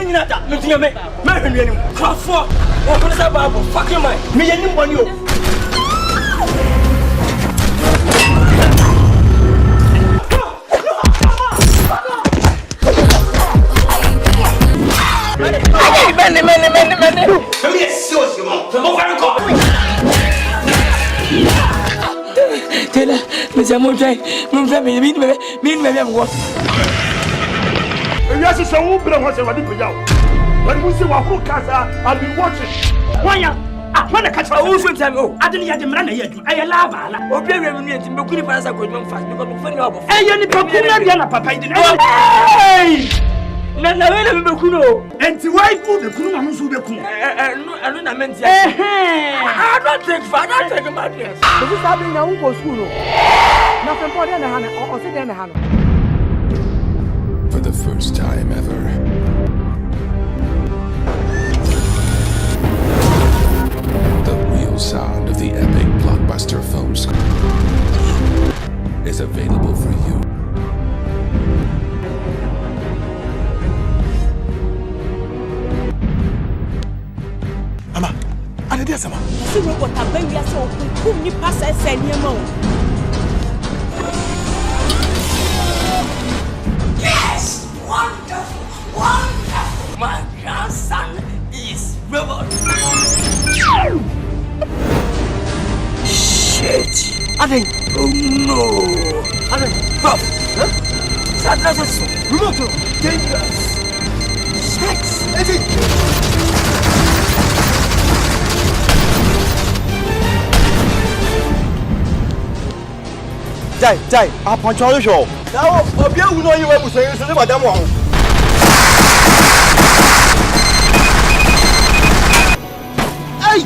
me nada. Me tia me. Me hwenu nim. Crafo. Wo ko say Bible. Fuck your mind. Me yenim boni o. Mene. Come here, serious, you man. Come over and go. Tela, me say mo try. Mo try me go. You are so who bring us what you yaw. When we see what who casa, I'll be watching. Why when I catch my own time, oh, I didn't get man yet. I lava. Obey me and me could pass a good one fast because funny over. Hey, you need to papa didn't. Hey! Na wele me kuno enti why good kuno ma nso be kuno anu na menti I don't take my dress this is happening na go school no na fempo dey na ha na o se dey na ha no. For the first time ever, the real sound of the epic blockbuster film score is available for you. Yes, Ama. See what I bring you so who you pass and send your mom. Yes! Wonderful! My grandson is rebel. Shit! I think. Oh no! I think. Prof! Huh? Sadness is remote. Dangerous. Sex! Jai, I punch all the show. Now, you know you were saying, so madam. Hey!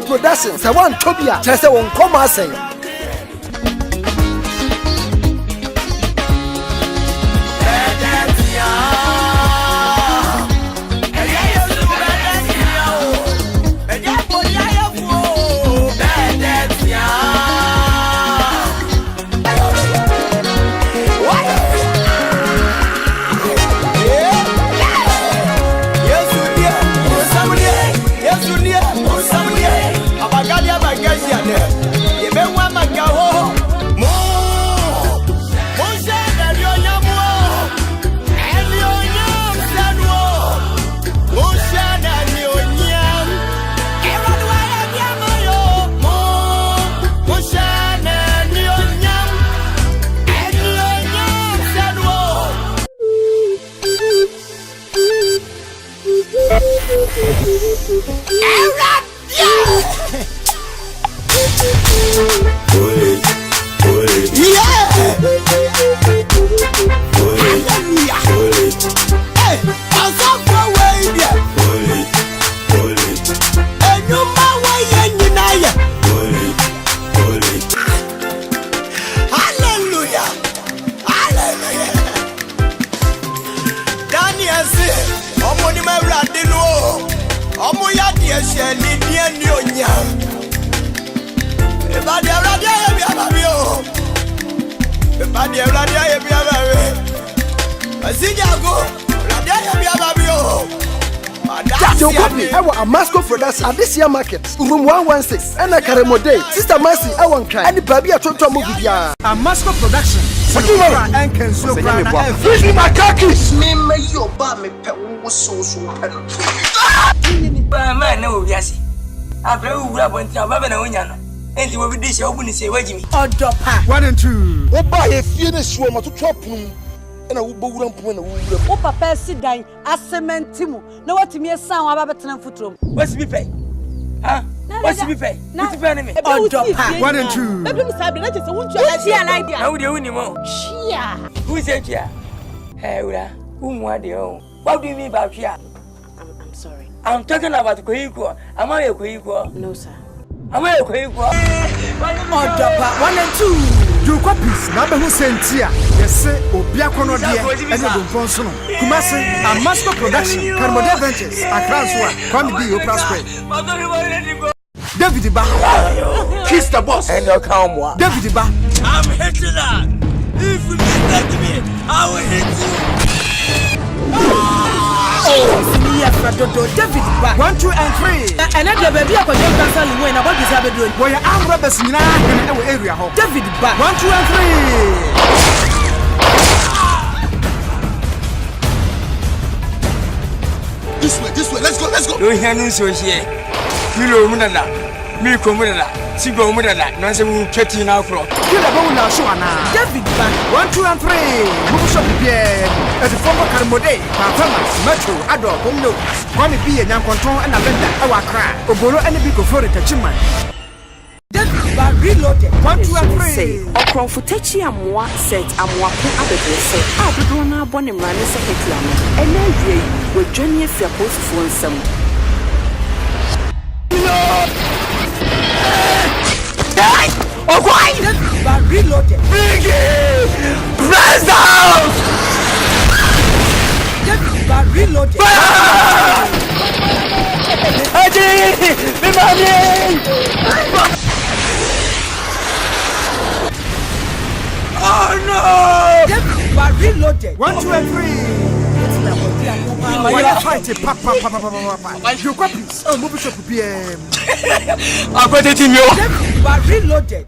Productions, I want Tobia, just won't come and say. At this year market, room 116, and a Karamode, Sister Mercy, I won't cry, and the baby a total movie. A Masco production. And can so free my khakis. Me, your bammy was so man, no, yes. After who grab one time, and you will be this, I wouldn't say, wait, Jimmy. Oh, drop 1 and 2. Oh, buy a finish woman to chop room. And I will go on point of Papa sit down as cement Timo. No, what to me a sound about a foot room. What's me pay? Huh? What's me pay? Not a enemy. Oh, drop 1 and 2. Let me say, let us won't you like how do you know? Who is it here? Hey, whom what do you? What do you mean about here? sorry. I'm talking about Koiko. Am I a Koiko? No, sir. Am I a Koiko? Odopa 1 and 2. You copies. Number who sent here. Yes, sir. Obiakono dia. And you don't so. Kumasi, a Masco production. Carmode Ventures. Akan Kwame B. Oprah Square. David Ba. Kiss the boss. And you'll come one. David Ba. I'm hitting that. If you mistake me, I will hit you. David Ba. 1, 2, and 3. And then the baby of Lilwayne, what is happening? Where your arm rubbers in our area. David Ba. 1, 2, and 3. This way, let's go. Don't hear no so here. Milo Munana, Milko Munana, Sigo Munana, Nancy will catch you now from. Kilabona Shuana. David Ba. 1, 2, and 3. Musa Pierre. As a former Carmode, Thomas, Metro, Adol, Hondo, Kwame B. and Control and Avenda, our cry. Obolo and a big of Florida Chiman. David Ba reloaded. 1, 2, and 3. Okron Futechi Amwa set Amwapo Abedrese. Abedona Bonim Rani Secretary. And then with Johnny Fiapos for some. Oh, why? David Ba reloaded. Biggie! Press down! David Ba reloaded. Oh no! David Ba reloaded. 1, 2, and 3. Why fight it? Papa. You copies. Oh, move shop PM. I'm going to team you. David Ba reloaded.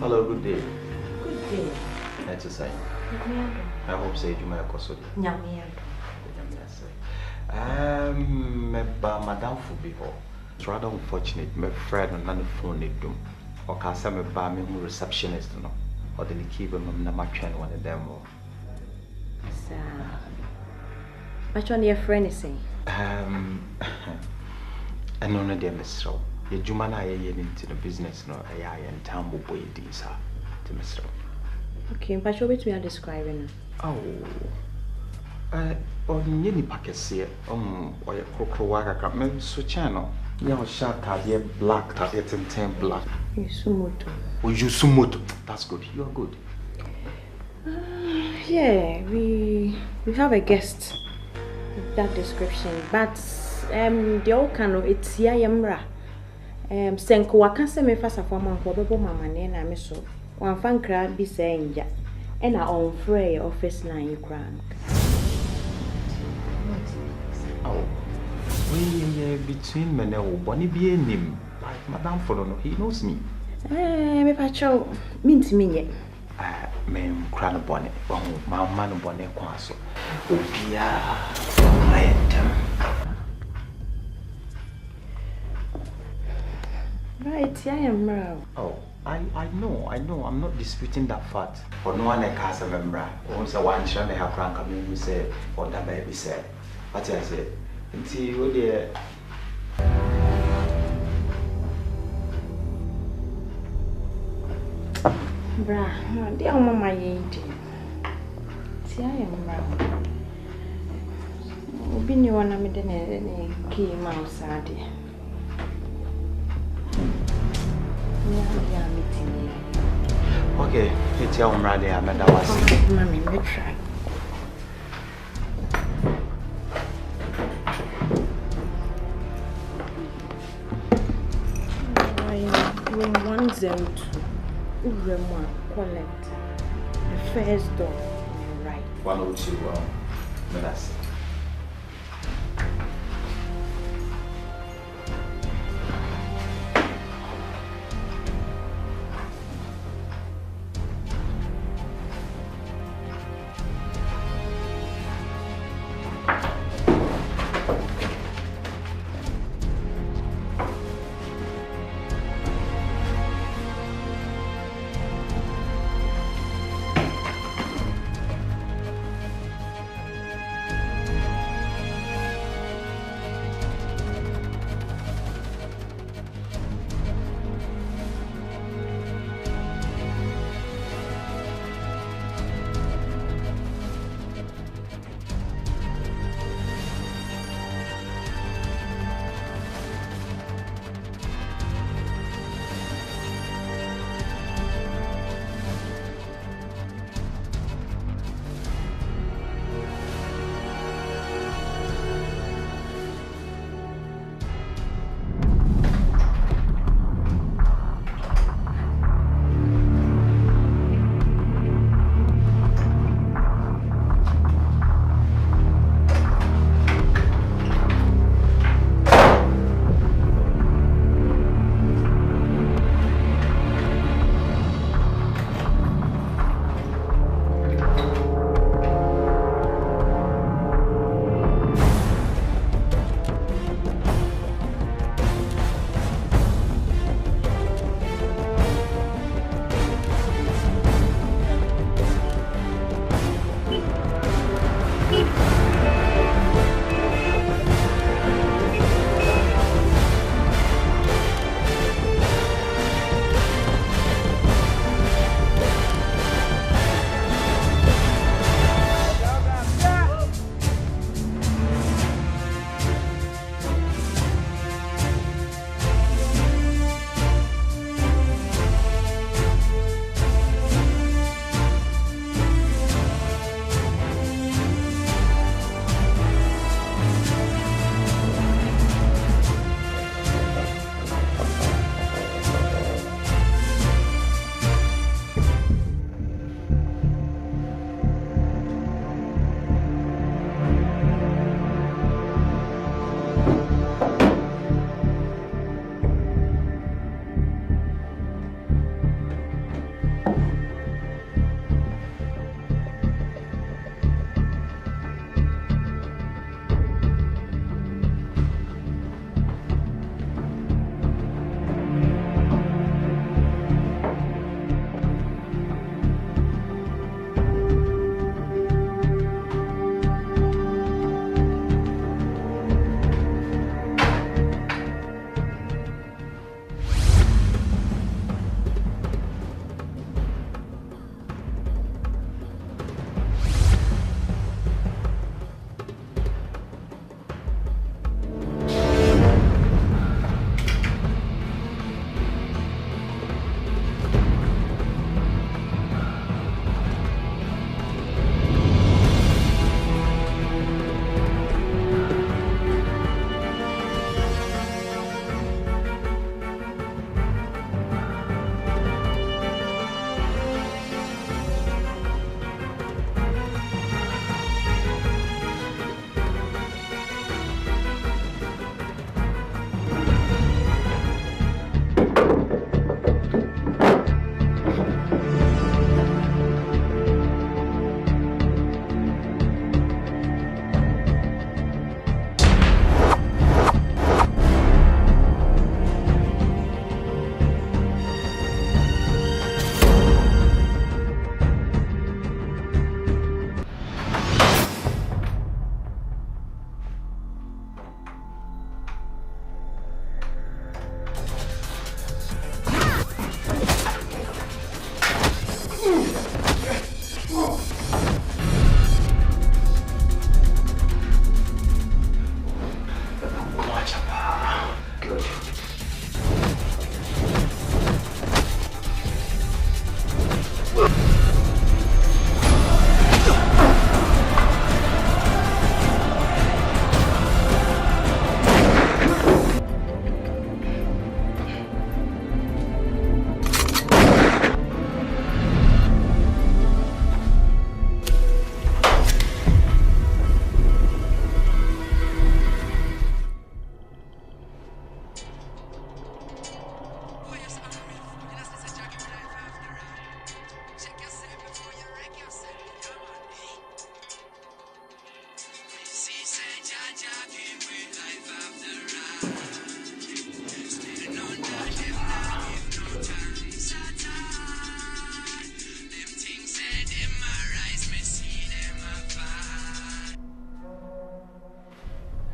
Hello, good day. Good day. Nice to say. I hope say you may have Madam Fubiho. It's rather unfortunate. My friend on the phone need to. Or can some bar me receptionist no? Or the keep them na matchen one of them. Sir. Which one your friend is saying? I know no dear Miss Rowe. Your Jumana into the business no I and Tambo boy these are to Miss Rowe. Okay, but show it to me describing. Oh. On any packets here, or a crocowaka come so channel. Your shark are black, target and 10 black. Sumuto. Oh, you sumuto. That's good. You are good. Yeah, we have a guest with that description, but the old cano it's Yamra. Senko wakase me fasa for man ko bebo mama ne na me so. Wan fan kra bi se nja. E na on frey office line kran. Oh. We between me now, Bonnie be him. Like Madame Folono, he knows me. Me pacho minti minye. Me crown bonnet, my man bonnet quaso. Yeah, right, I am wrong. Oh, I know, I'm not disputing that fact. For no one a cast a member, also one shall have crank a who said, or that baby said. What I said, until you dear. Bra, dear mama, ain't see, I am wrong. Been you one of me, then key mouse, Auntie. Okay, it's your ready. I'm at our Mammy, we try. When 102, Uremwa collect the first door on the right. 102, that's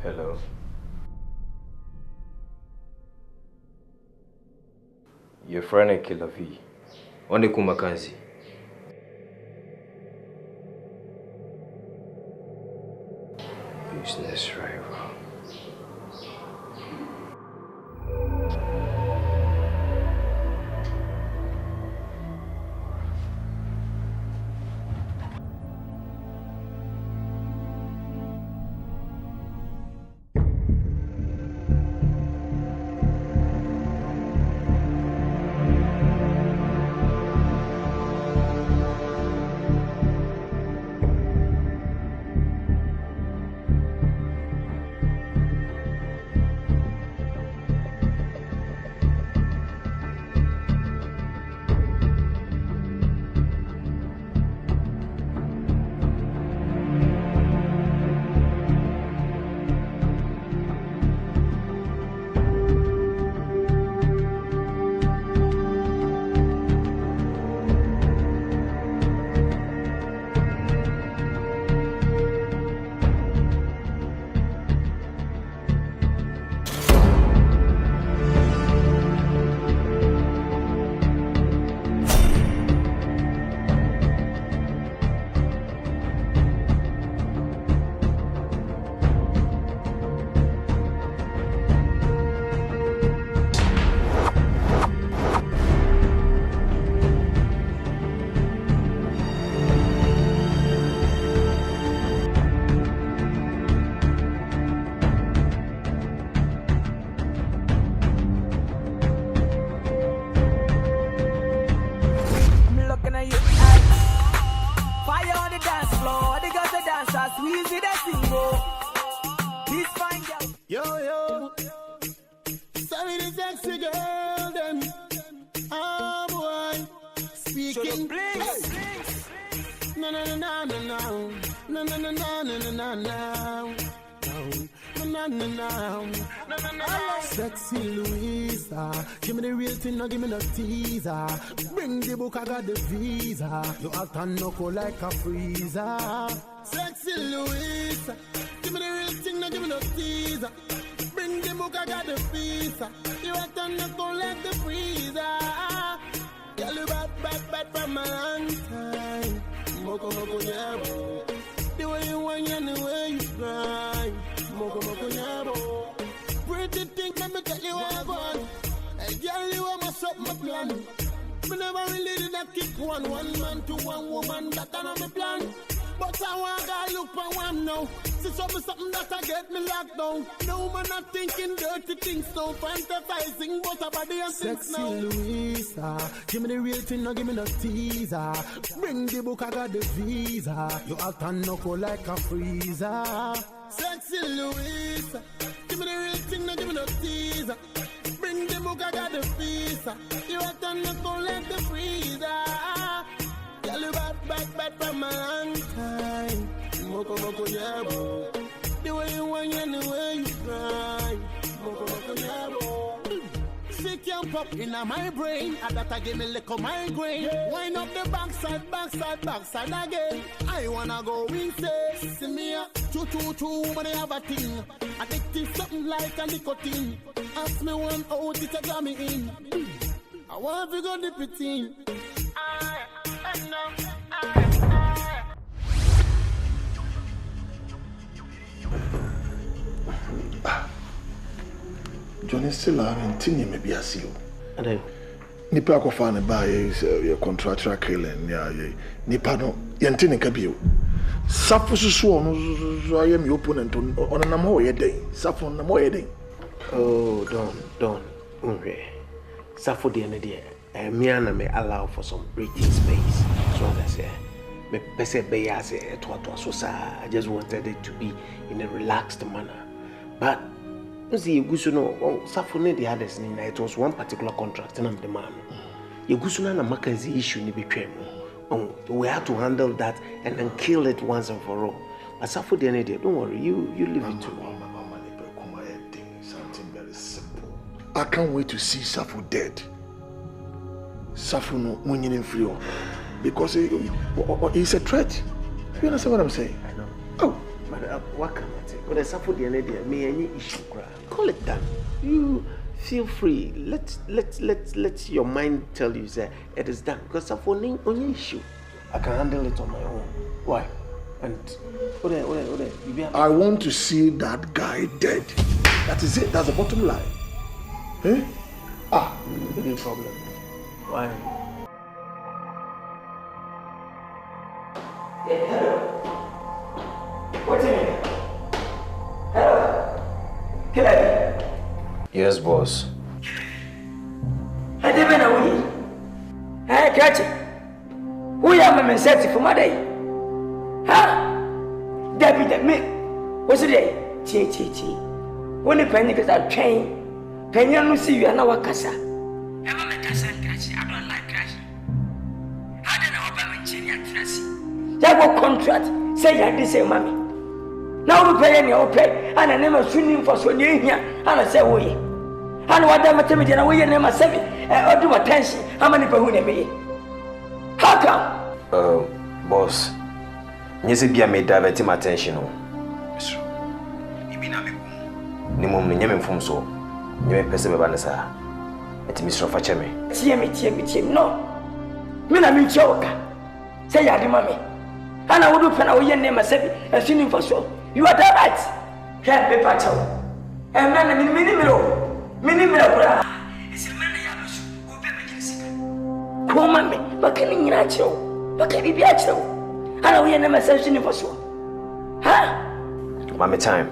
Hello. Your friend is Killer V. Onde kumakazi. Business rival. Sexy Louisa, give me the real thing, no give me no teaser. Bring the book, I got the visa. You act and knuckle like a freezer. Sexy Louisa, give me the real thing, no give me no teaser. Bring the book, I got the visa. You act and knuckle like the freezer. Girl, you bad from a long time. Moko nyabo. The way you want and the way you cry. Moko nyabo. Pretty thing, let me tell you what I want. Hey, girl, you want mess up my plan. Me never really did that kick one man to one woman. That kind of my plan. But I want to look for one now. See something that I get me locked down. No man not thinking dirty things, no fantasizing but a body and things now. Sexy Louisa, give me the real thing, no give me no teaser. Bring the book, I got the visa. You act and knuckle like a freezer. Sexy Louisa, give me the real thing, no give me no teaser. Bring the book, I got the visa. You are done to collect the freezer. Tell you bad from a long time. Moko yabo. The way you want and the way you cry. Moko yabo. Sick and pop in my brain. And that I give me little migraine. Wind up the backside again. I wanna go insane. See me up. Two, when I have a thing. Addictive something like a nicotine. Ask me one out, it a got me in. I want to go dip it in. Johnny still having maybe a seal. Nipa ko fa ne ba ye contractual killing ya nipa no yentini ka bio. Safu susu ono so I am your opponent on na mo ye den. Safu na mo ye den. Oh, don't. Safu de ne de. Me and me allow for some breathing space. So I say, me pese be ya say to so sa. I just wanted it to be in a relaxed manner. But you see, you know, Safu ne the others ni na it was one particular contract and I'm the man. You go na makazi issue ni between. We have to handle that and then kill it once and for all. But Safu the idea, don't worry, you leave it to me. Something very simple. I can't wait to see Safu dead. Safu no munyin free because he's a threat. You understand what I'm saying? I know. Oh, but what can I say? But Safu the idea, me any issue call it done. You feel free. Let your mind tell you that it is done. Because Safu only issue. I can handle it on my own. Why? And I want to see that guy dead. That is it. That's the bottom line. Eh? No problem. Why? Yeah, hello. What's your name? Hello. Hello. Yes, boss. I didn't know we. Hey, catch it. We are my safety for my day. Huh? Debbie, that me. What's the day? Chi. When the penny gets out train, Penny, no see you are now a casa. I'm a casa and crash. I don't like crashing. I don't know about my chin and trash. That will contract. Say I did say, Mammy. Now we pay any pay, and I never swimming for so near here, and I say, we. And what damn it, and we name a 7, and do attention. How many people who me? How come? Boss. Yes, it be a made divert him attention. Ni mum ni nyame mfom so nyame pese be ba ne sa eti misro fa cheme tie me no me na me choka say ya de mame ana wodu pe na wo ye ne masabi asuni for so you are that right here paper chow e man na mini miro kura esi man na ya so wo be me sika ko mame bakani nyina chow bakani bi a chow ana wo ye ne masabi asuni for so ha mame time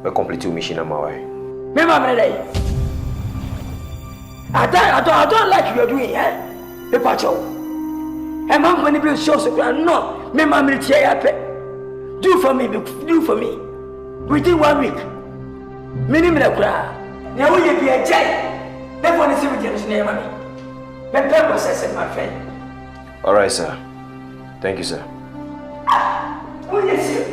we complete your mission on my way. Me mama dey. I don't like you are doing, eh? Me pacho. E man when be show so no. Me mama dey ya pe. Do for me. Within 1 week. Me ni me na kura. Na wo ye bi a jai. Therefore ni see me dey na mama. Me process my friend. All right, sir. Thank you, sir. Oh yes, sir.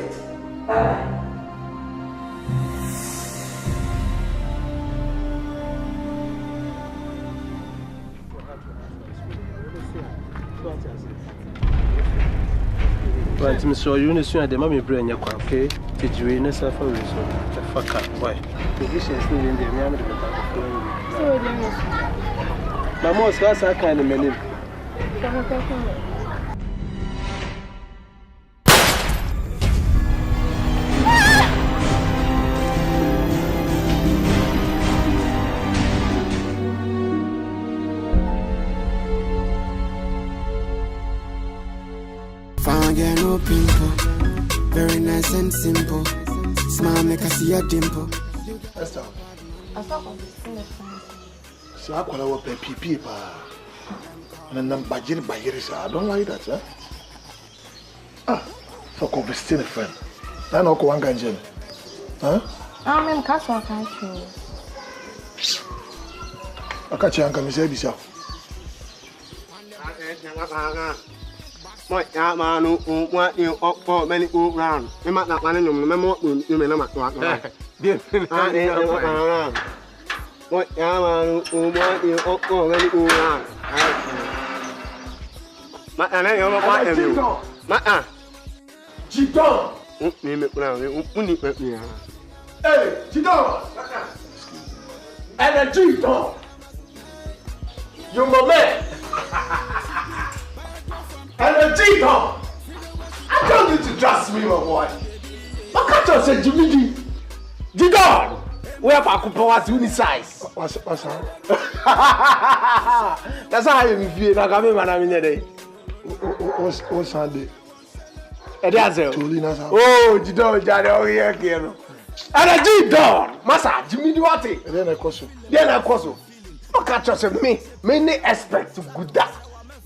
Right, Mr. Eunice, you are brain, okay? Did you in a suffer with a fuck up? Why? The vision is still in the American. My most last I kind of many. Get no pimple, very nice and simple. Smile make I see a dimple. Esther, I thought of this in the phone. So I call our PP, and then budget by years. I don't like that, sir. For conversing a friend. I know one guy, huh? I'm in Castle Country. catch you and come say this. What man what you up many round. You might not want to know you may not want. What man what you up many round. Ma ana yo ma em. Ma ah. Jidon. Me plan, uni me. Hey, Jidon. And a Jidon. You my man. And a Jidon. I don't need to trust me, my boy. My catcher said Jimmy Jidon. Where I could power to size. What's that? That's how you feel. I come in, man. I'm in there. What's Sunday? Oh, Jidon, Jadon, here, and a Jidon, Massa, Jimmy Duarte. And then I cross. No catch us of me, many expect to good that.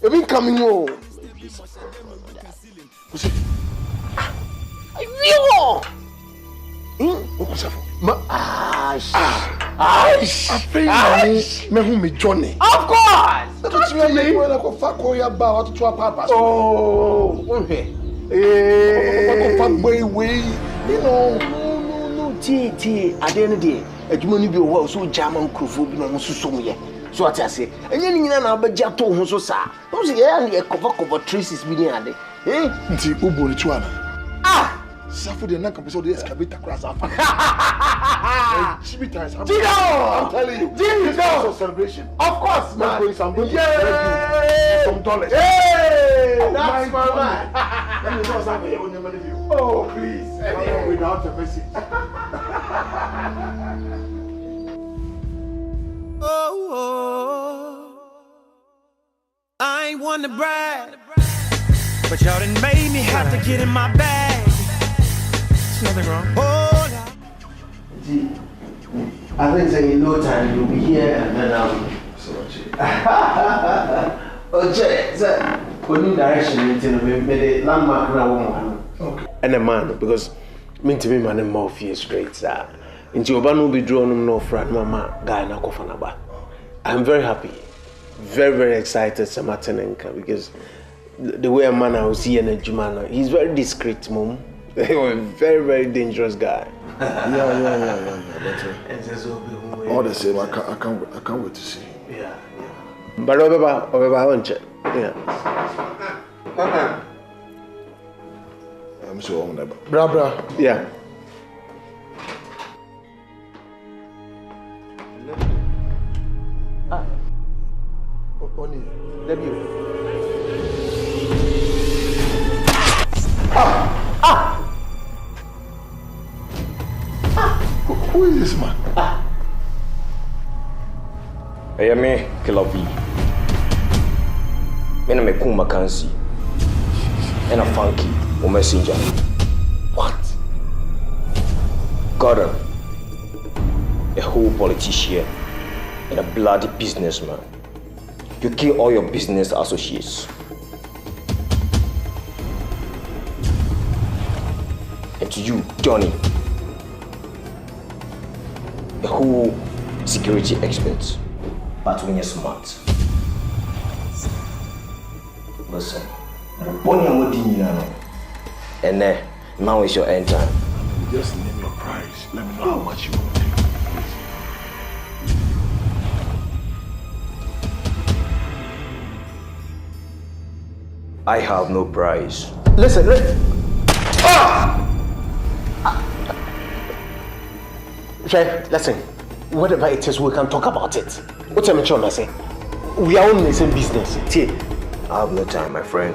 You've been coming home. Me Johnny. Of course. Oh, you know, no, T. At the end of the day, a human being was so German crew for being so me. So what I say, and you know, but Jato Hoso, sir. Those are cover traces being added. Eh? Ah! Suffer the neck episode is Cabita Cross. I'm telling you, this is celebration. Of course, man. Some dollars. Hey! That's my man. Let me know something when you leave. Oh, please. Without a message. Oh, I ain't want to brag, but y'all done made me have to get in my bag. There's nothing wrong. Hold on. I think that in no time you'll be here and then oh, Jay, sir. Put new direction into the landmark now. Okay. And a man, because mean to me, man, and more fear straight, sir. Into your band will be drawn no friend, mama, guy, and Akofanaba. I'm very happy, very excited, Samatanenka, because the way a man I was seeing a Jumana, he's very discreet, mom. Very dangerous guy. Yeah. That's all the same. I can't wait to see him. Yeah. But over, yeah. I'm so on that. Bra. Yeah. Oni, let me. Who is this man? Hey, me, Kilovi. Me me kuma kansi. And a funky or messenger. What? Gordon, a whole politician and a bloody businessman. You kill all your business associates. And to you, Johnny, a whole security expert, but when you're smart. Listen, and now is your end time. Just name your price. Let me know how much you want to take. I have no price. Listen. Listen. Whatever it is, we can talk about it. What am I trying to say? We are all in the same business. I have no time, my friend.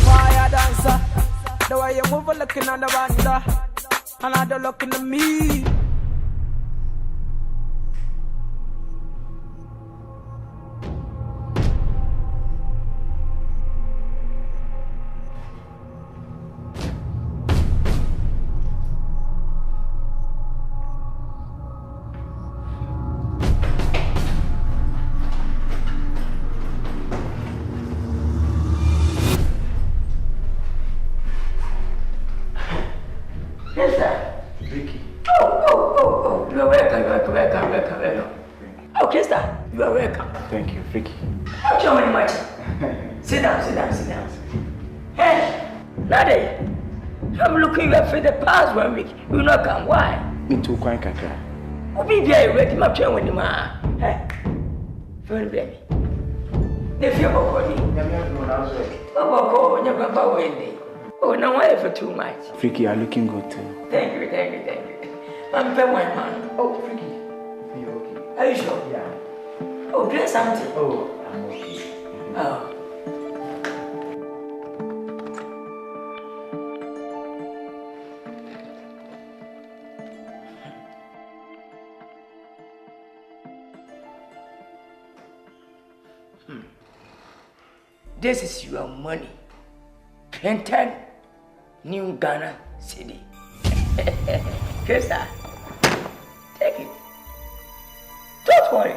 Fire dancer, the way you move, looking on the wonder, and I don't looking at me. Yes, sir. Ricky. Oh. You are welcome. Okay, sir. You are welcome. Thank you, Ricky. Not so very much. Sit down. Hey, Nade. I'm looking for the past 1 week. You not come. Why? Me too, quite kakra. Obi there ready my train with him. Hey. Very baby. If you're body. Oh, no way for too much. Freaky, you're looking good too. Thank you. I'm very one man. Oh, Freaky. Are you okay? Are you sure? Yeah. Oh, drink something. Oh, I'm okay. Oh. This is your money. 10 New Ghana City. Krista, take it. Don't worry.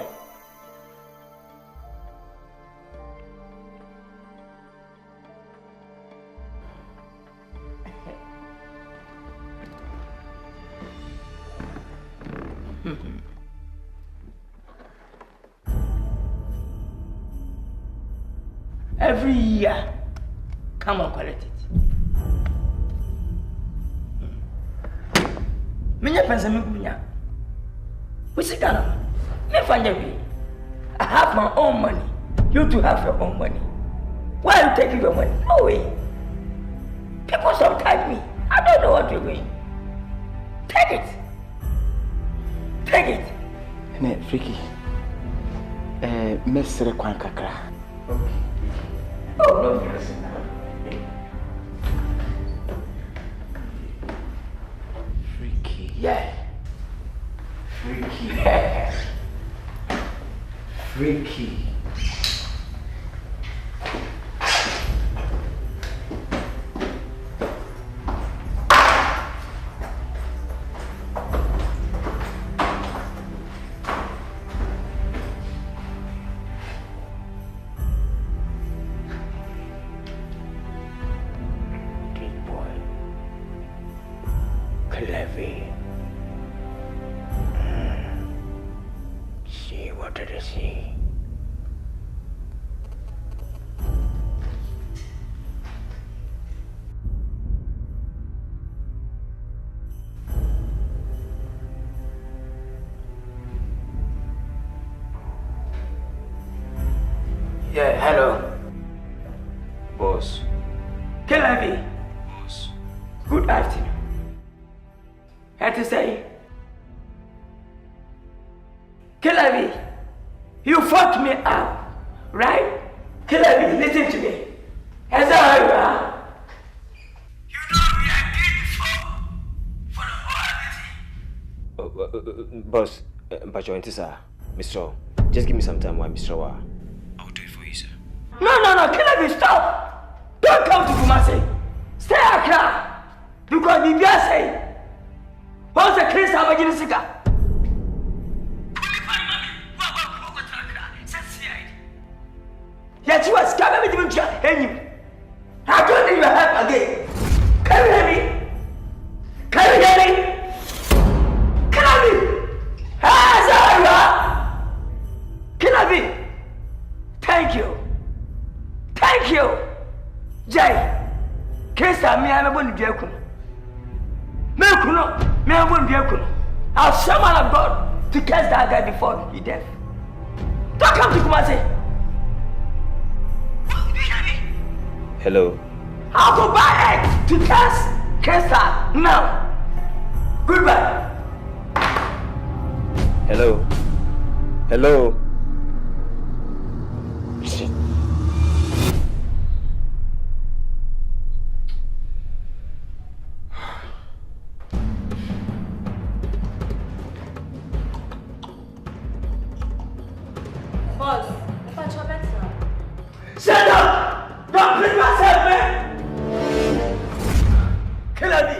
Every year, come and collect it. Minya pensa me kunya. We see Ghana. Me find a way. I have my own money. You too have your own money. Why are you taking your money? No way. People sometimes me. I don't know what you're doing. Take it. Ne, Freaky. Mesere kwan kakra. Okay. Oh, no. Freaky. Yeah. Freaky. Freaky. See what did I see? Yeah, hello. Boss. Kelavi. Boss. Good afternoon. Had to say, Kelavi, you fucked me up, right? Kelavi, listen to me. As I are, you know we are good for the quality. Boss, Mpacho, Mr. Just give me some time while Mr. Wa. I'll do it for you, sir. No, Kelavi, stop! Don't come to Kumasi. Stay Accra. Because the BBA say, once the case I'm going to see her. Yet you are scamming me to him. I don't need your help again. Can you hear me? Can you hear me? Kelavi! Thank you. Jay, Kesa, me, I'm going to be I'll summon of God to catch that guy before he death. Don't come to Kumasi. Hello. I'll go buy egg to catch Kesa now. Goodbye. Hello. Shit. Boss, if I chop it now. Shut up! Don't bring myself, man! Kelavi,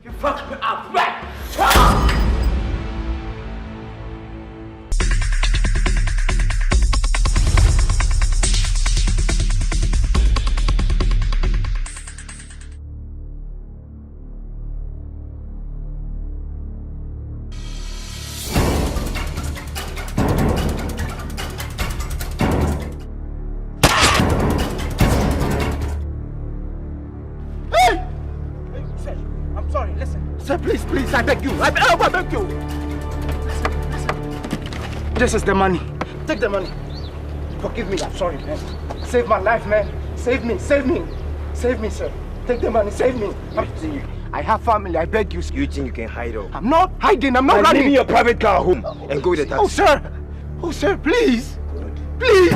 you fucked me up, right? Sir, please, I beg you. I beg you. Listen. This is the money. Take the money. Forgive me, I'm sorry, man. Save my life, man. Save me. Save me, sir. Take the money, save me. I have family, I beg you. You think you can hide out? I'm not hiding, I'm not running. Leave me your private car home and go with the taxi. Oh, sir, please. Please.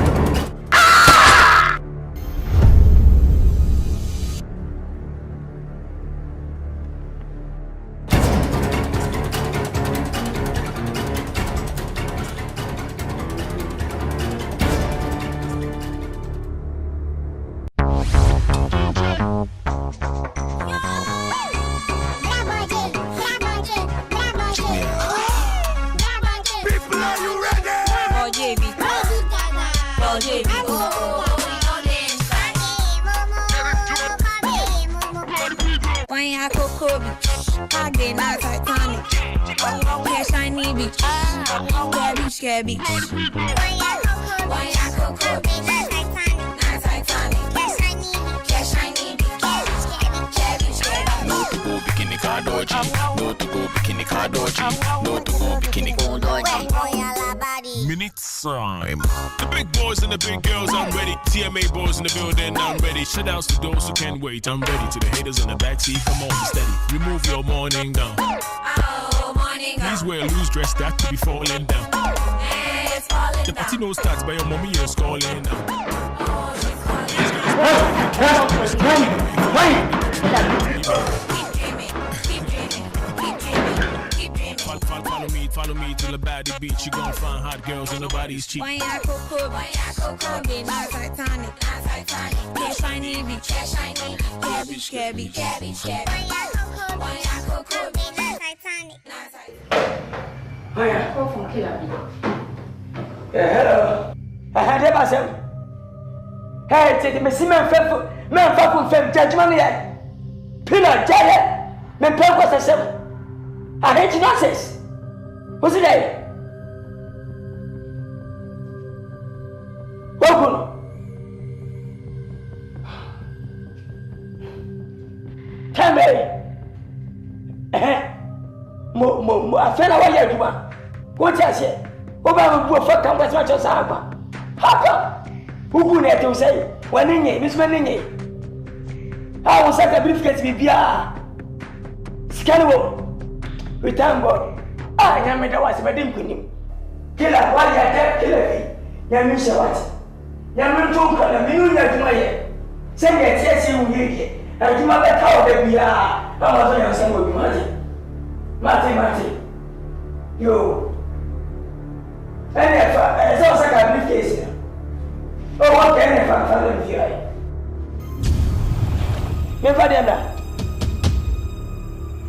Minutes time. The big boys and the big girls, I'm ready. TMA boys in the building, I'm ready. Shutouts to those who can't wait, I'm ready. To the haters in the backseat, come on, be steady. Remove your morning down. Please wear a loose dress that could be falling down. The party no starts by your mommy is calling now. Follow me to the body beach. You gon' find hot girls and nobody's cheap. Hello. I had ever said, hey, take me see man fem judgment yet. Pillar, Janet, men purpose as seven. I hate you nonsense. What's it like? Welcome. Tell me. I feel like what you want. What I say? Oba mbu for come with much as How come? Who could to say? When in Miss Manning. I was at a briefcase with Bia. Scannable. Return God. I am the was my dim queen. Killer, why you attack killer? Yamisha what? Yaman told her, you know, to my head. Send it, yes, you hear. And you might have how we are. I was on your son with Marty. You. And if I saw a briefcase. Oh, what can I find with you?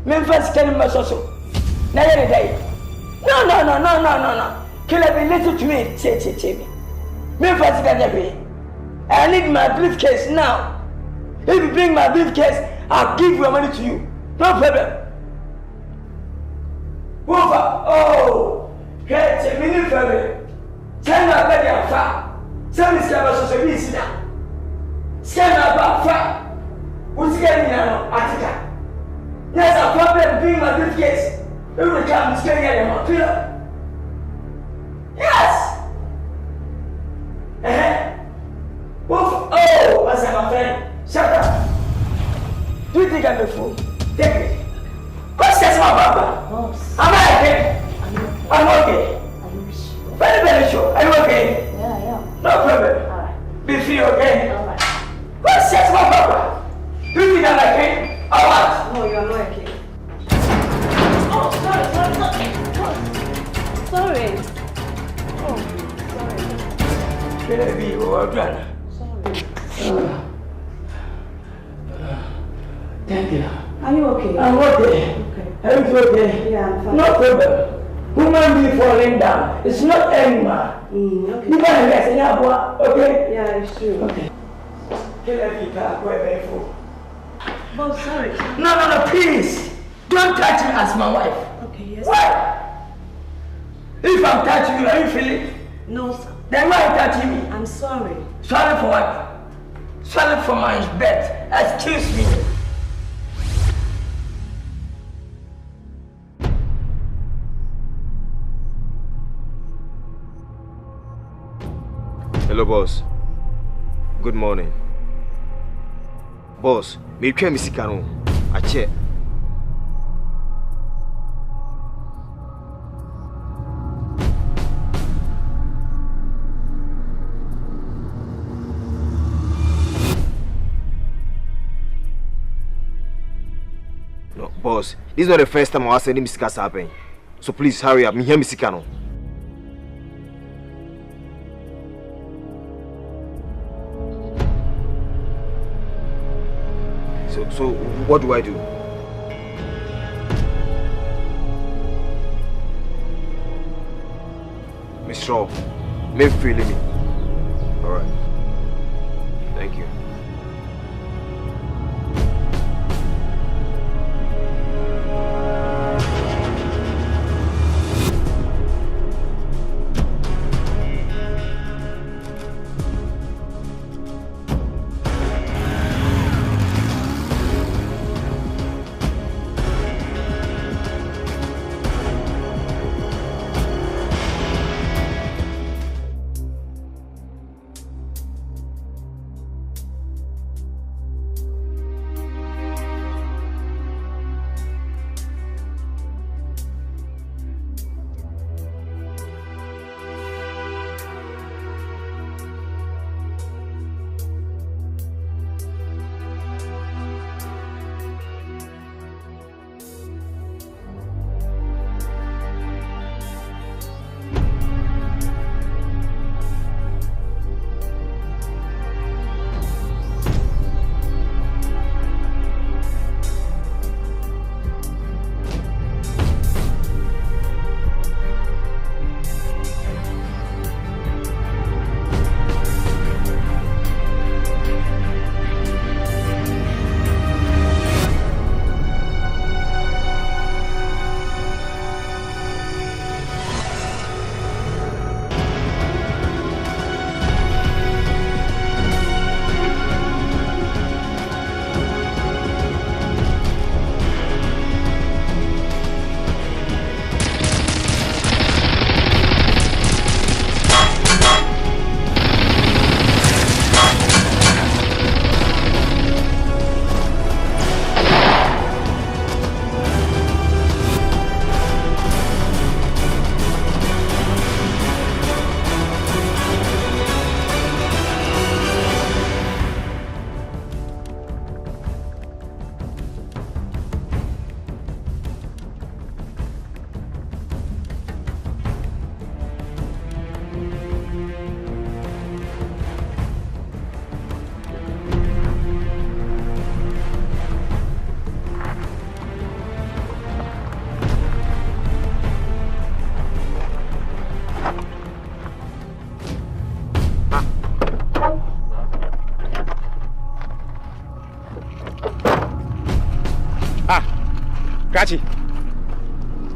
Memphis can muscle. Never a day. No. Killer be little to me, say me. Memphis can be. I need my briefcase now. If you bring my briefcase, I'll give your money to you. No problem. Oh, get a minute for me. Send my baby and far. Send me scabba so be sit down. Send my back far. Who's getting now? Attica. There's a problem being my briefcase. It will come to stay at my pillar. Yes! Oh, what's my friend? Shut up. Do you think I'm a fool? Take it. What's that, my papa? Am I okay? I'm okay. Very sure. Are you okay? Yeah. No problem. Alright. Be free, okay? Alright. What's that, my papa? Do you think I'm okay? Or what? No, you are not okay. Oh, sorry. Oh, sorry. Baby, you are done. Sorry. Thank you. Are you okay? I'm okay. Are you okay? Yeah, I'm fine. No problem. Woman be falling down. It's not animal. Okay. You can't get any okay? Yeah, it's true. Okay. Oh, sorry. No, please. Don't touch me as my wife. Okay, yes. What? If I'm touching you, are you feeling? No, sir. Then why are you touching me? I'm sorry. Sorry for what? Sorry for my bed. Excuse me. Hello, boss. Good morning. Boss, me try me sikano. Ache. No, boss. This is not the first time I was sending Mr. happen. So please hurry up. Me hear me sikano. So what do I do? Miss Shaw, maybe feeling me. All right. Thank you.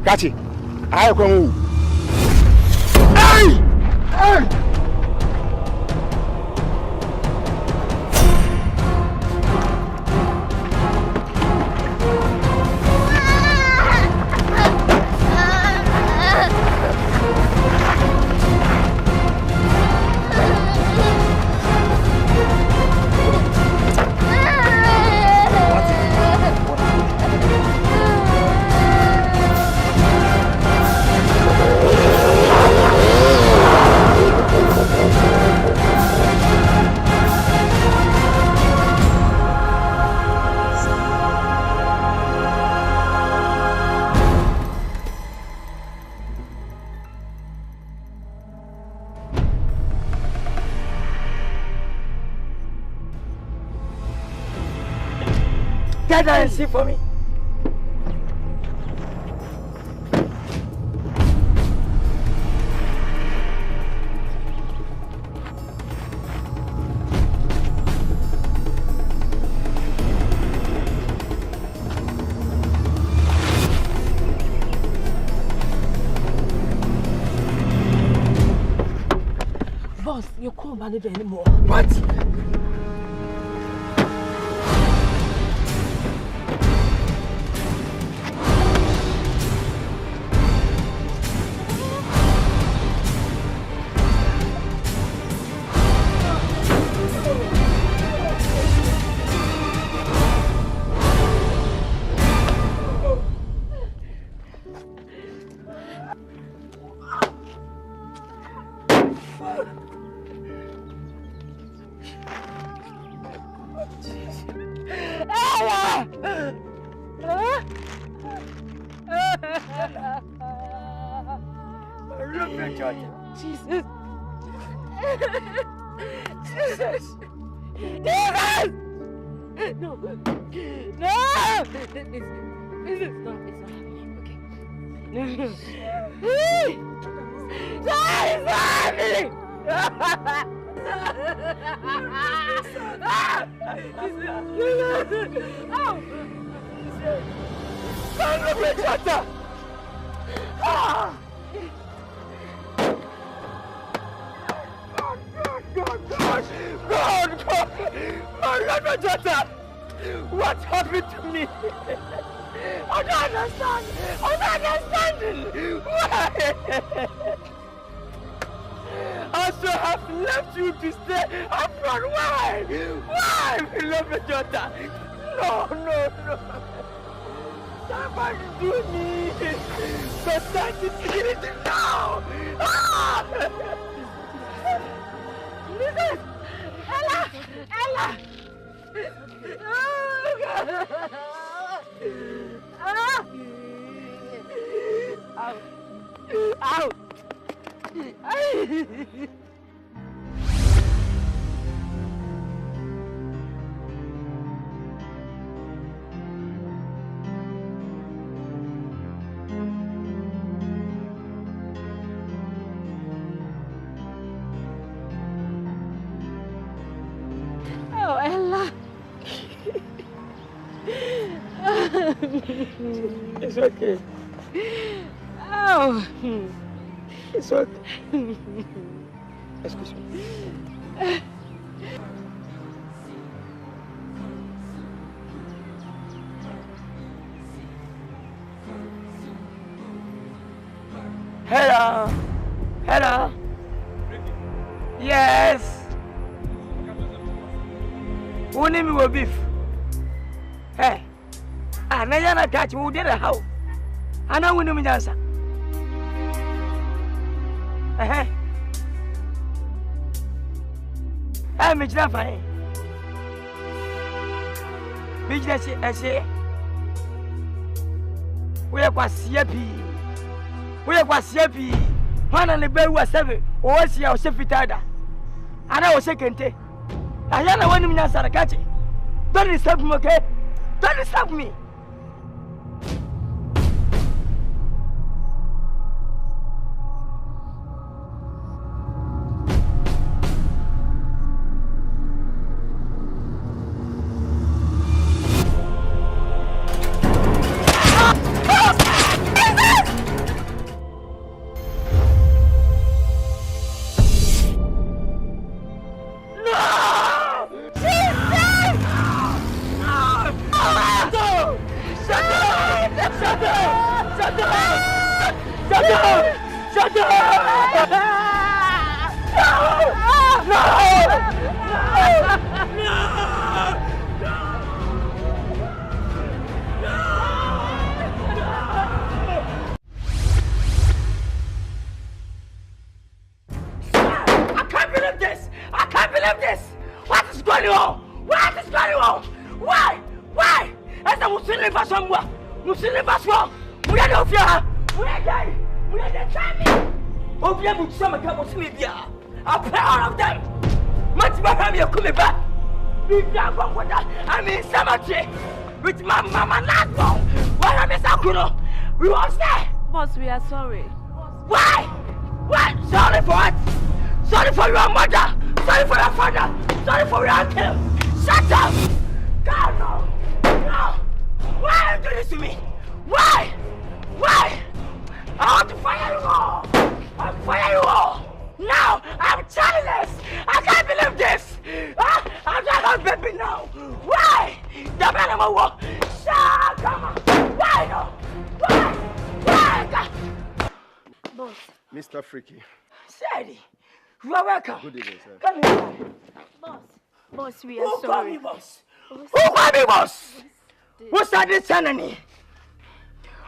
Kachi, I come. Hey! Hey! Get down and see for me. Boss, you can't manage anymore. What? Jesus. Jesus. Jesus. No. No. This is not happening. Okay. No. That is not happening. God, what happened to me? I don't understand. I'm not understanding. Why? I should have left you to stay abroad. Why? Why, beloved daughter? No. Somebody do me. Society security now. Listen. Ella. Oh, God. Ow. Oh, Ella. It's okay. Oh. It's okay. Excuse me. Hello. Yes. Who name you beef? Hey. Now you're not catching who did a how? I know we know me answer. I'm a fine. Business, I say. We are quite happy. One on the bed was 7. Or was your secretary? And I was second. I don't know when you answer a catch. Don't disturb me, okay? Don't disturb me. I'm in cemetery with my mama last one. Why am I so we was there? Boss, we are sorry. Why? Sorry for what? Sorry for your mother. Sorry for your father. Sorry for your uncle. Shut up! God, no. Why are you doing this to me? Why? I want to fire you all. I'll fire you all. Now, I'm childless. I can't believe this. I'm not baby now. Why? The man of my war. Come on. Why no? Why? Boss. Mr. Freaky. Sadie, you are welcome. Good evening, sir. Come here. Boss, we are sorry. Who call me boss? What's that this enemy?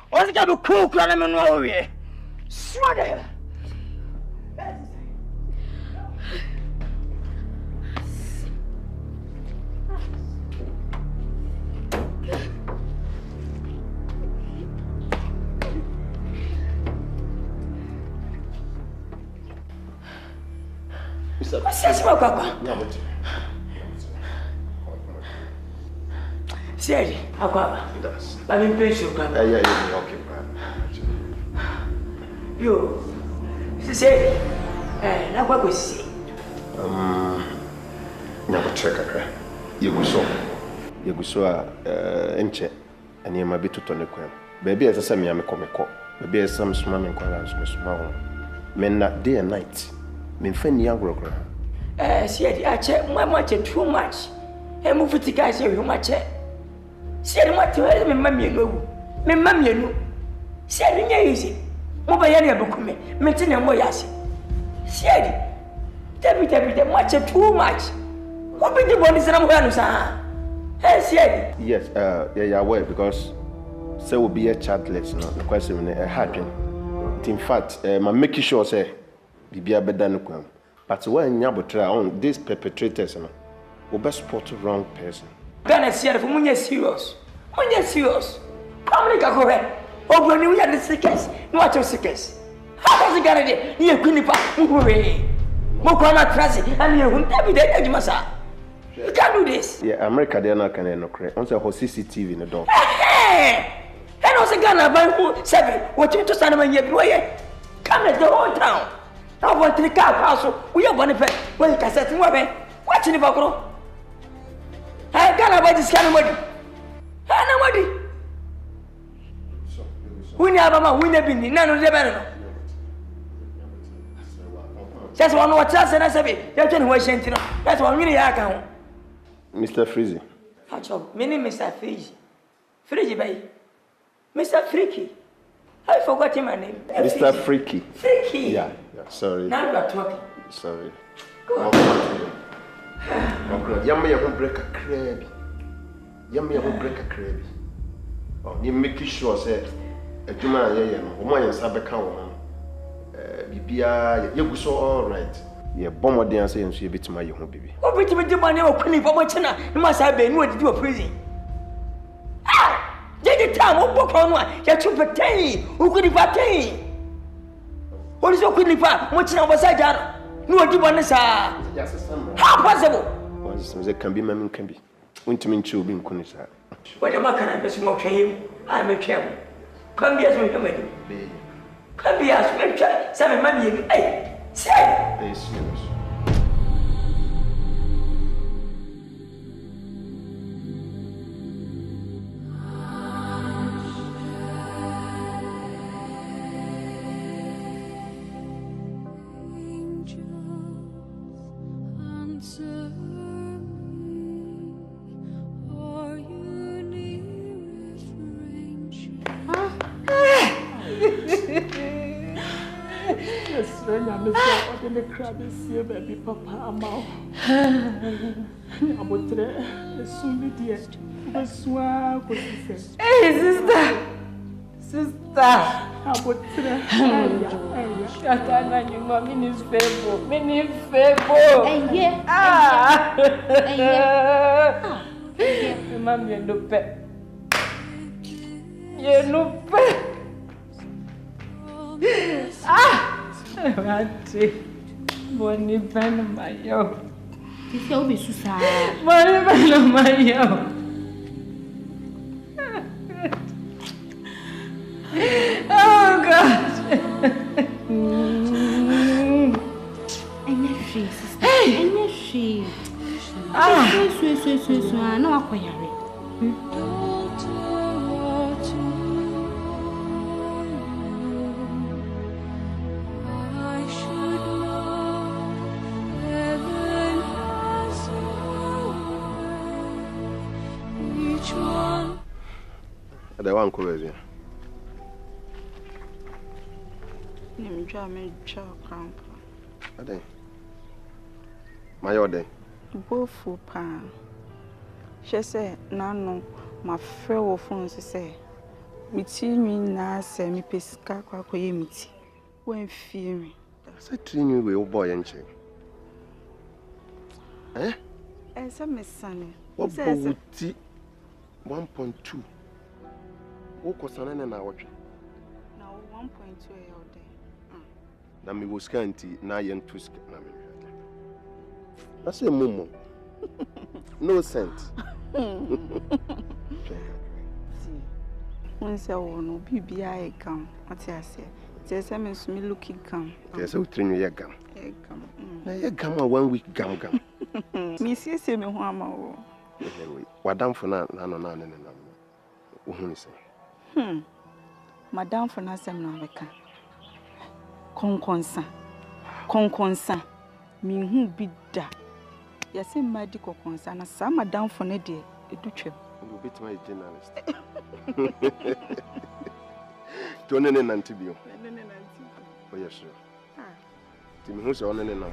What's going to cook on him and over here? Swear to hell. Says my papa. Said, Aqua. I'm impatient, Papa. Okay, You. She said, now what was she? Never check her. You go so. You go so, enche, and you might be to turn the queen. Baby, as I say, me, I'm a comic. Baby, as some swimming colors, Miss Small. Men not day and night. Men friend young broker. Said, I check my much and too much. And move the guys here, you might check. Said, what to help me, mammy, no. Me, mammy, no. Said, easy. Mobile area book me, meeting a moyas. Said, tell me, much and too much. What be the bodies and I'm sir? Said, yes, yeah, well, because so will be a childless, no, the question a happen. In fact, I'm making sure, say, be a better than but when you try on these perpetrators, no, will best support the wrong person. Ghana said, for when you're serious, probably go ahead. Oh, when you are the sickest, not your sickest. How does it get it? You're Queen Papa, Mokana Tracy, and you won't be there, Massa. You can't do this. Yeah, America, they're not going to create. Once a whole CCTV in the door. And also Ghana by who 7, what you to stand when you're way. Come at the whole town. I want to the car castle. We are one effect. Well, you can set him away. Watching the buckle. I got about this kind of money. I know money. We never know, we never been none of the better. Just one more chance and I said, you're going to waste anything. That's what really I can. Mr. Freezy. Many Mr. Freezy. Freezy, baby. Mr. Freaky. I forgot my name. Mr. Freaky. Freaky. Yeah, sorry. Now you are talking. Sorry. Go on. Yummy, I won't break a crabby. Yummy, I won't break a crabby. Oh, you make sure, say, a Juma, woman, and Sabaka woman. Bibia, you so all right. Yeah, bomber dance and she bit my young baby. What bit me do my name of Penny for my china? You must have been what to do a prison. Ah! Did the time, what book on one? You're too pretend. Who could you pretend? What is your quickly part? What's in our side? No, I do want to say. How possible? Once there can be, mammy can be. Went to mean to be in Kunisa. What am I can I smoke him? I'm a chairman. Come here, so you come here, scripture, 7 money. Hey, say, yes. I'm the crab is here, baby, Papa. I'm out. I'm about to soon be dear. Hey, sister. I'm about to shut up, you mommy is faithful. Many faithful. Yeah. Mammy, no pet. You no pet. Auntie, money pen my yo. If you'll be Susan, money pen my yo. Oh God. I'm not free, sister. I'm not free. So, no, I'm quite The one crazy. I'm jamming camp. A day. My old day. Both for pa. She said, no, my friend phone say, me tea me na say me pesca quack meet. When fear me. I said, train you with boy and check. Eh? And some is sunny. What about 1.2? What was an an hour? Now 1.2 all day. Now me was scanty, now yen twist. I say mumu. No sense. When say no BBI come, what I say. There's a miss me looking come. There's a train you gum. Na gum 1 week gum. Miss yes me ho ama wo. Madam for na say. Madam for na sem na beka. Konkonsa. Me hu bi da. Yase madi konkonsa na sa madam for na de edutwem. You bit my journalist. Don't know Nantibio. Oh, yes, sir. Tim who's on an animal.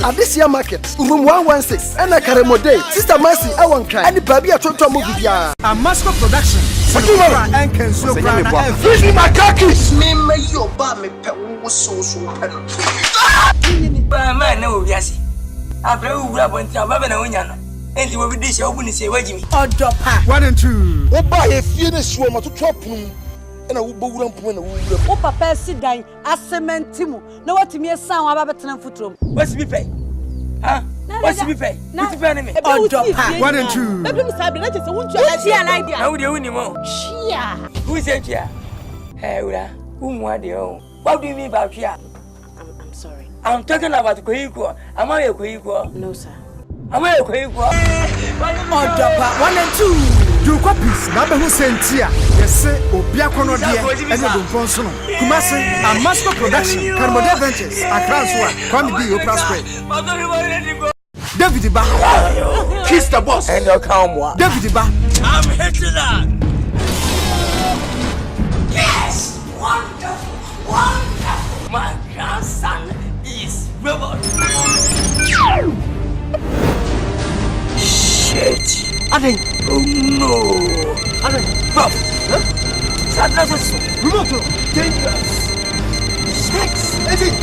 At this year market, room 116, and a Karemode, Sister Mercy, I won't cry, and the baby a total movie. A Masco production. And can so free my khakis. Me your bar me was so man, no, yes. After who grab one time, and you will be this open say, wait me. Oh, drop 1 and 2. Oh, buy a finish woman to chop room. And I will go around when I will. Papa sit down, a cement Timo. No, what to me a sound about the foot room. What's me pay? Huh? What's me pay? What's the enemy? Oh, drop 1 and 2. Let me say, I just want you to an idea. How do you win more? Chia. Who is it here? Hey, whom what do you? What do you mean about here? I'm sorry. I'm talking about Kuiko. Am I a Kuiko? No, sir. Am I a Kuiko? Oh, drop 1 and 2. You copies, number who sent here. Yes, Obiakono dear, and the Bonsono. Kumasi, a Masco production, Karmode Ventures, Akan, Kwame D. Oprah Square. David Ba, kiss the boss, and your calm. David Ba, I'm Hitler. Yes, wonderful, wonderful. My grandson is rebel. Shit. Aden. Oh no! Aden, Bob! Huh? Sadness! Remote! Dangerous! Sex! Eddie!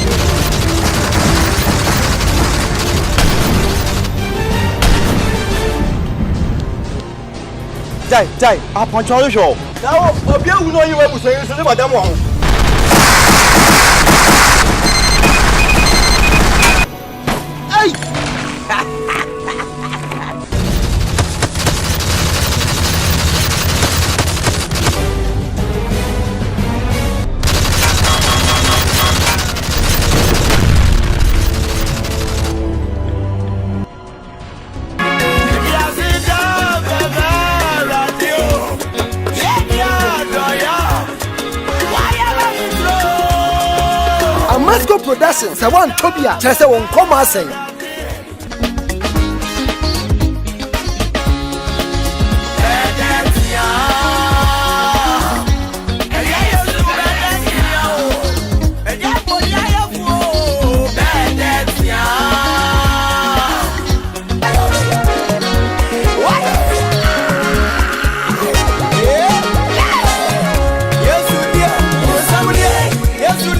Die! I'll punch all the show! Now, I'll be able to know you were saying, so Madame Wong. Hey! Masco Productions, I want Tobia, Chester won't come and say. Yes, you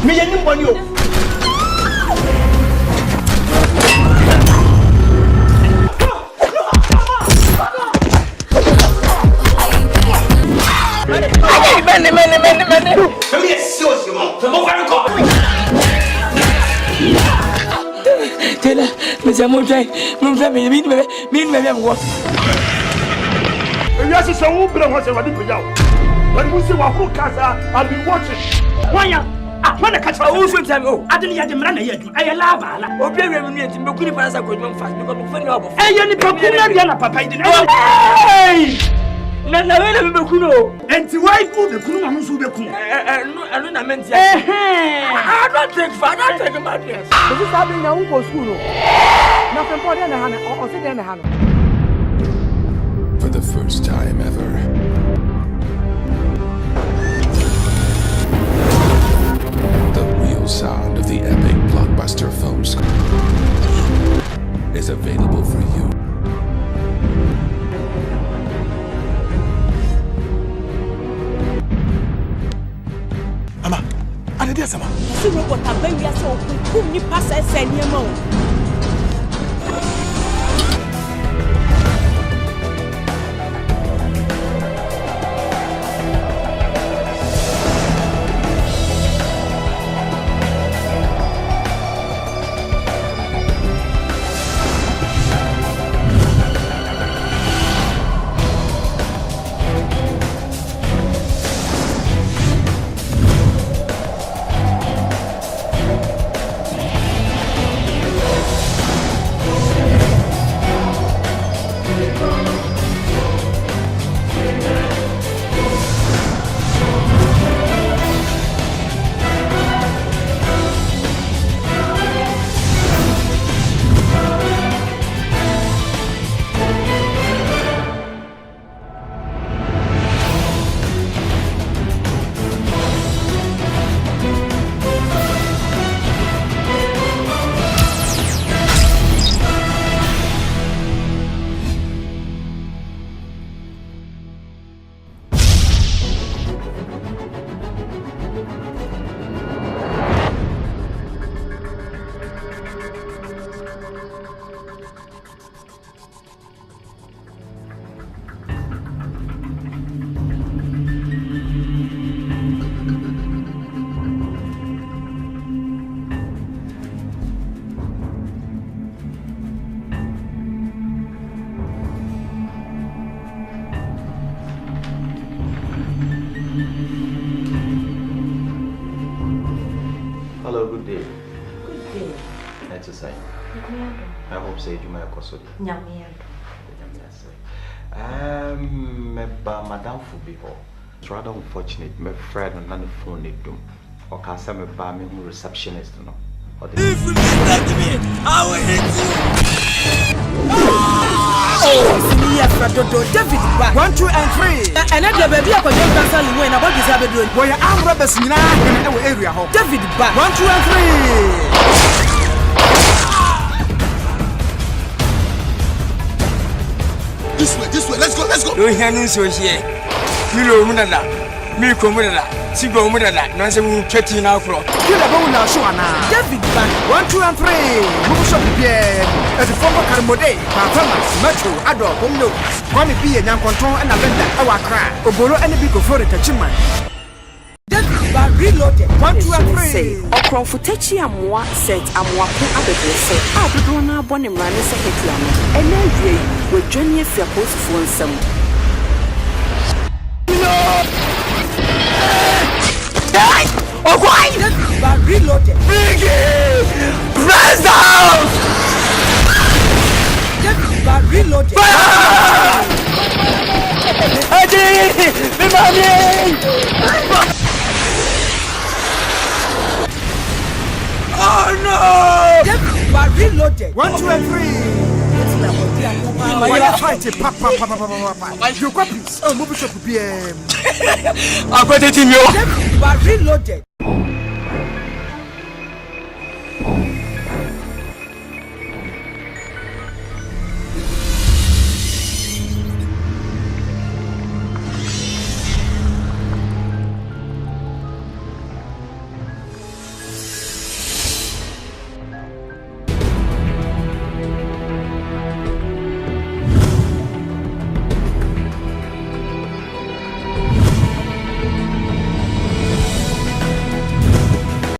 Me anybody. Many. Yes, you mouth. The more I go. Tell her, Mr. Montray, me, I'm what. Yes, it's a woman who was a video. When we see what who casa, I'll be watching. Why? When I catch a wolf, I didn't get the man yet. I love her. Or be removed to be good for us. I could not fast because of the hey, any papa. Hey! Nana wele mbekuno enti why food the kunu amusu beku no na menti I don't take my dress this is happening na unko school na fempo dey na hana o se dey na hana. For the first time ever, the real sound of the epic blockbuster film score is available for you. Yes, ma. See robot abayi ase okunkum ni pasa ese niema o. I hope say you may also. Madame Fubiho. It's rather unfortunate. My friend on the phone need to. Or can some by me receptionist no. If you let me, I will hit you. David, 1, 2, and 3. And then the baby, I could just tell you when about this habit doing. Where your arm rubbers in our area. David, 1, 2, and 3. This way, let's go. Don't hear no so here. Milo Munada, Miko Munada, Sigo Munada, Nancy 30 now for. You never now show David, 1, 2, and 3. Move up here. As a former Carmode, Performance, Metro, Adol, Homo, Kwame B and Young Control and Avenda, our cry. Oboro and the big for it, Chima. Reloaded. 1, 2, and 3. Okron futechi amwa set amwa ko abedese. Adodo na abone mrane se hetiamo. Ene wie we dwanye fia posifo nsam. No! Die! Oh, why? Reloaded. Biggie! Press down! Reloaded. Eddie! Mommy! Oh no! Reloaded. 1, 2, and 3. Why you fighting? Papa. You got please. Oh, move it up. I'm going to team you. Reloaded.